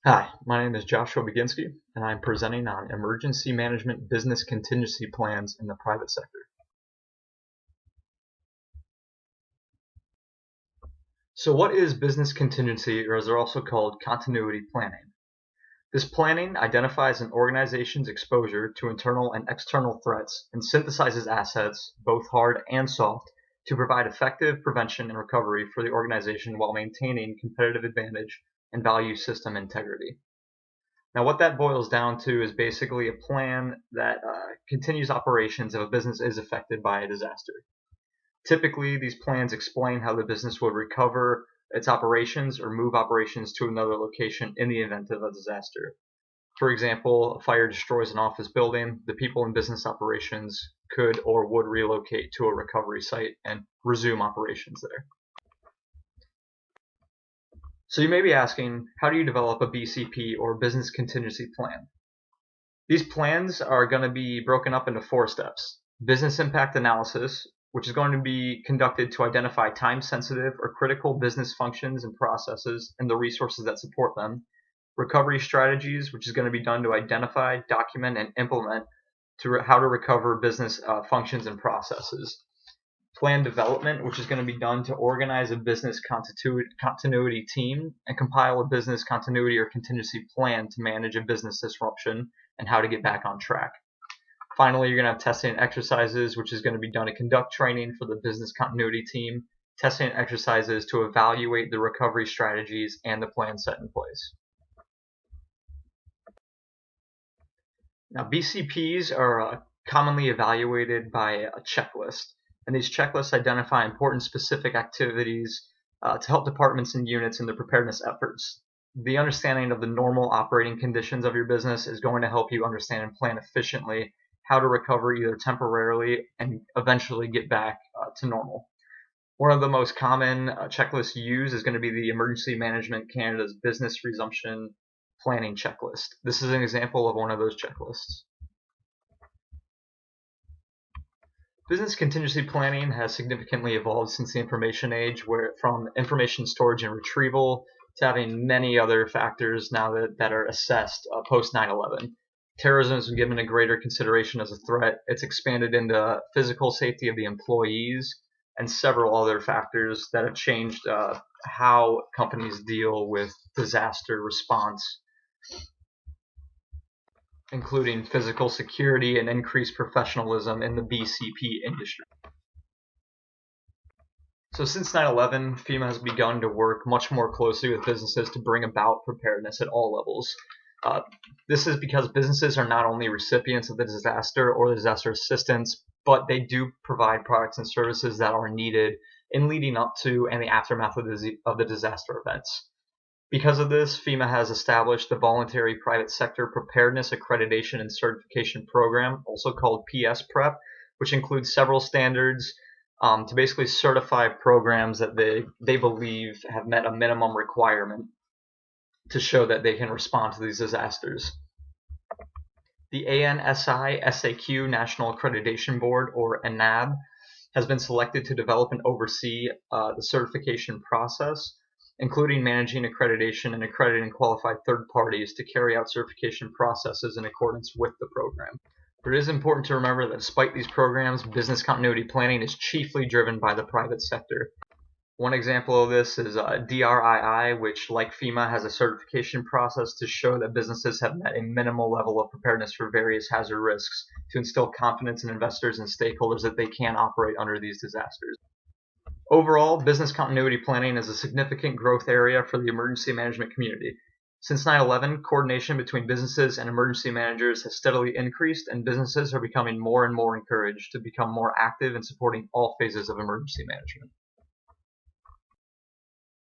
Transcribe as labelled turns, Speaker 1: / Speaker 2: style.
Speaker 1: Hi, my name is Joshua Baginski, and I'm presenting on emergency management business contingency plans in the private sector. So what is business contingency, or as they're also called, continuity planning? This planning identifies an organization's exposure to internal and external threats and synthesizes assets, both hard and soft, to provide effective prevention and recovery for the organization while maintaining competitive advantage and value system integrity. Now, what that boils down to is basically a plan that continues operations if a business is affected by a disaster. Typically, these plans explain how the business would recover its operations or move operations to another location in the event of a disaster. For example, a fire destroys an office building. The people in business operations could or would relocate to a recovery site and resume operations there. So you may be asking, how do you develop a BCP or business contingency plan? These plans are going to be broken up into 4 steps. Business impact analysis, which is going to be conducted to identify time-sensitive or critical business functions and processes and the resources that support them. Recovery strategies, which is going to be done to identify, document, and implement how to recover business functions and processes. Plan development, which is going to be done to organize a business continuity team and compile a business continuity or contingency plan to manage a business disruption and how to get back on track. Finally, you're going to have testing and exercises, which is going to be done to conduct training for the business continuity team, testing and exercises to evaluate the recovery strategies and the plan set in place. Now, BCPs are commonly evaluated by a checklist. And these checklists identify important specific activities to help departments and units in their preparedness efforts. The understanding of the normal operating conditions of your business is going to help you understand and plan efficiently how to recover either temporarily and eventually get back to normal. One of the most common checklists used is going to be the Emergency Management Canada's Business Resumption Planning Checklist. This is an example of one of those checklists. Business contingency planning has significantly evolved since the information age, where from information storage and retrieval to having many other factors now that are assessed post 9/11. Terrorism has been given a greater consideration as a threat. It's expanded into physical safety of the employees and several other factors that have changed how companies deal with disaster response, including physical security and increased professionalism in the BCP industry. So since 9/11, FEMA has begun to work much more closely with businesses to bring about preparedness at all levels. This is because businesses are not only recipients of the disaster or the disaster assistance, but they do provide products and services that are needed in leading up to and the aftermath of the disaster events. Because of this, FEMA has established the Voluntary Private Sector Preparedness Accreditation and Certification Program, also called PS Prep, which includes several standards to basically certify programs that they believe have met a minimum requirement to show that they can respond to these disasters. The ANSI SAQ National Accreditation Board, or ANAB, has been selected to develop and oversee the certification process, including managing accreditation and accrediting qualified third parties to carry out certification processes in accordance with the program. But it is important to remember that despite these programs, business continuity planning is chiefly driven by the private sector. One example of this is DRII, which, like FEMA, has a certification process to show that businesses have met a minimal level of preparedness for various hazard risks to instill confidence in investors and stakeholders that they can operate under these disasters. Overall, business continuity planning is a significant growth area for the emergency management community. Since 9/11, coordination between businesses and emergency managers has steadily increased, and businesses are becoming more and more encouraged to become more active in supporting all phases of emergency management.